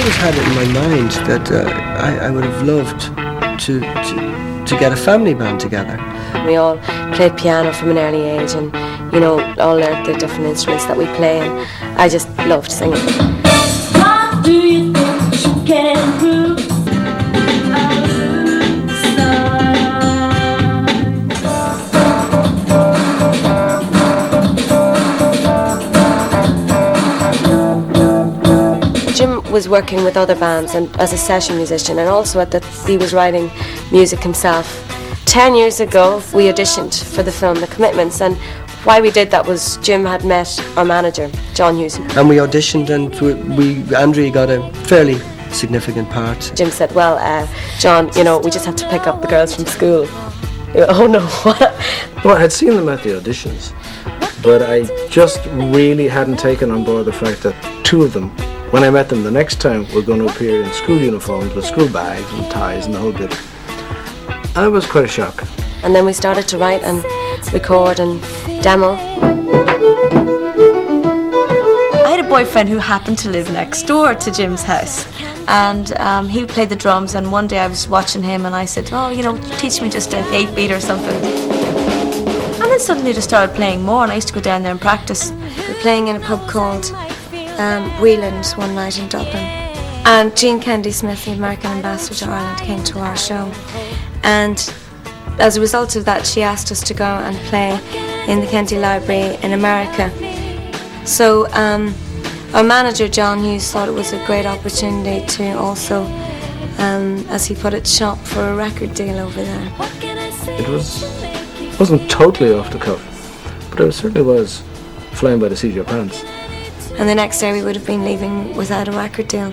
always had it in my mind that I would have loved to get a family band together. We all played piano from an early age and, you know, all learned the different instruments that we play, and I just loved singing. What do you think you can prove? Jim was working with other bands and as a session musician, and also he was writing music himself. 10 years ago we auditioned for the film The Commitments, and why we did that was Jim had met our manager, John Hughes. And we auditioned, and Andrea got a fairly significant part. Jim said, well, John, you know, we just have to pick up the girls from school. Oh no, what? Well, I had seen them at the auditions, but I just really hadn't taken on board the fact that two of them, when I met them the next time, were going to appear in school uniforms with school bags and ties and the whole bit. And it was quite a shock. And then we started to write and record and demo. I had a boyfriend who happened to live next door to Jim's house, and he played the drums, and one day I was watching him and I said, oh, you know, teach me just an 8-beat or something. And then suddenly just started playing more, and I used to go down there and practice. We were playing in a pub called Wheeland one night in Dublin, and Jean Kennedy Smith, the American ambassador to Ireland, came to our show, and as a result of that she asked us to go and play in the Kennedy Library in America. So our manager John Hughes thought it was a great opportunity to also, as he put it, shop for a record deal over there. It wasn't totally off the cuff, but it certainly was flying by the seat of your pants. And the next day we would have been leaving without a record deal.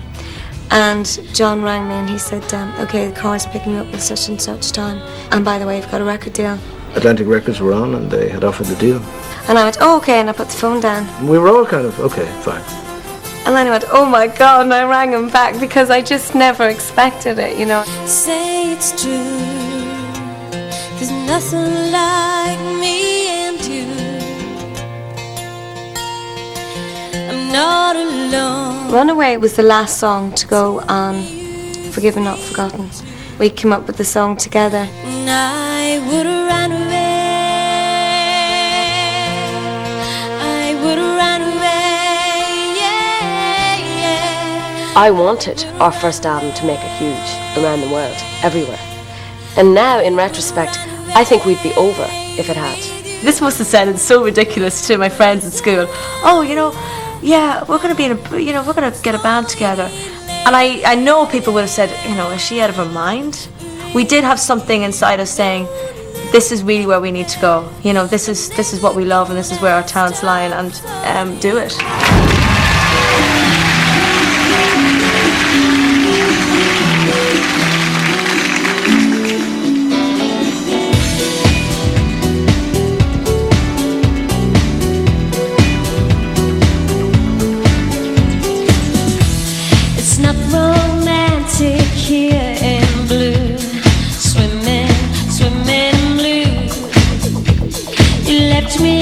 And John rang me and he said, okay, the car's picking up at such and such time. And by the way, we've got a record deal. Atlantic Records were on and they had offered the deal. And I went, oh, okay, and I put the phone down. We were all kind of, okay, fine. And then I went, oh my God, and I rang him back because I just never expected it, you know. Say it's true, there's nothing like me and you. I'm not alone. Runaway was the last song to go on Forgiven Not Forgotten. We came up with the song together. And I would have ran away. I would have ran away, yeah. I wanted our first album to make it huge around the world, everywhere. And now, in retrospect, I think we'd be over if it had. This must have sounded so ridiculous to my friends at school. Oh, you know, yeah, we're going to be in a, you know, we're going to get a band together. And I know people would have said, you know, is she out of her mind? We did have something inside us saying, this is really where we need to go. You know, this is what we love, and this is where our talents lie, and do it. Give me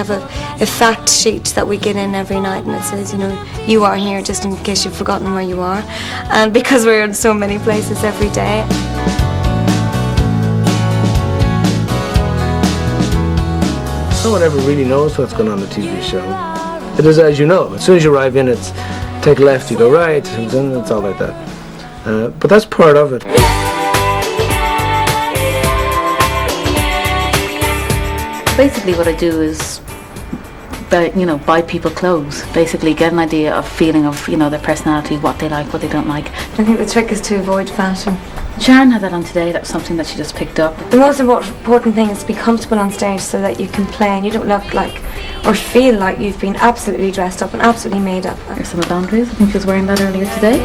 have a fact sheet that we get in every night, and it says, you know, you are here, just in case you've forgotten where you are. And because we're in so many places every day. No one ever really knows what's going on in the TV show. It is, as you know, as soon as you arrive in, it's take left, you go right, and then it's all like that. But that's part of it. Basically what I do is buy people clothes, basically get an idea of feeling of, you know, their personality, what they like, what they don't like. I think the trick is to avoid fashion. Sharon had that on today. That was something that she just picked up. The most important thing is to be comfortable on stage so that you can play and you don't look like or feel like you've been absolutely dressed up and absolutely made up. There's some boundaries. I think she was wearing that earlier today.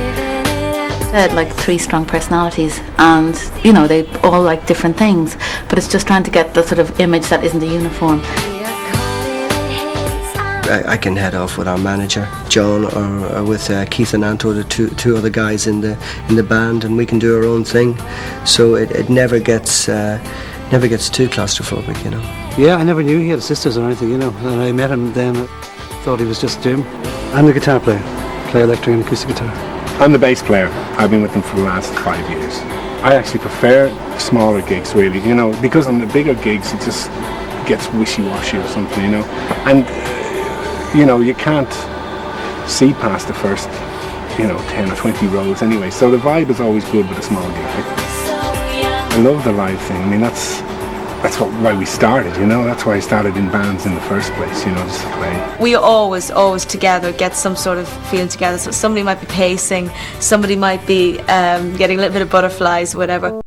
They had like 3 strong personalities, and you know, they all like different things, but it's just trying to get the sort of image that isn't a uniform. I can head off with our manager John, or with Keith and Anto, the two other guys in the band, and we can do our own thing. So it never gets too claustrophobic, you know. Yeah, I never knew he had sisters or anything, you know. And I met him then, thought he was just Jim. I'm the guitar player, play electric and acoustic guitar. I'm the bass player. I've been with them for the last 5 years. I actually prefer smaller gigs, really, you know, because on the bigger gigs it just gets wishy-washy or something, you know. And you know, you can't see past the first, 10 or 20 rows anyway, so the vibe is always good with a small gig. I love the live thing. I mean, that's why we started, you know. That's why I started in bands in the first place, you know, just to play. We always together get some sort of feeling together. So somebody might be pacing, somebody might be getting a little bit of butterflies, whatever.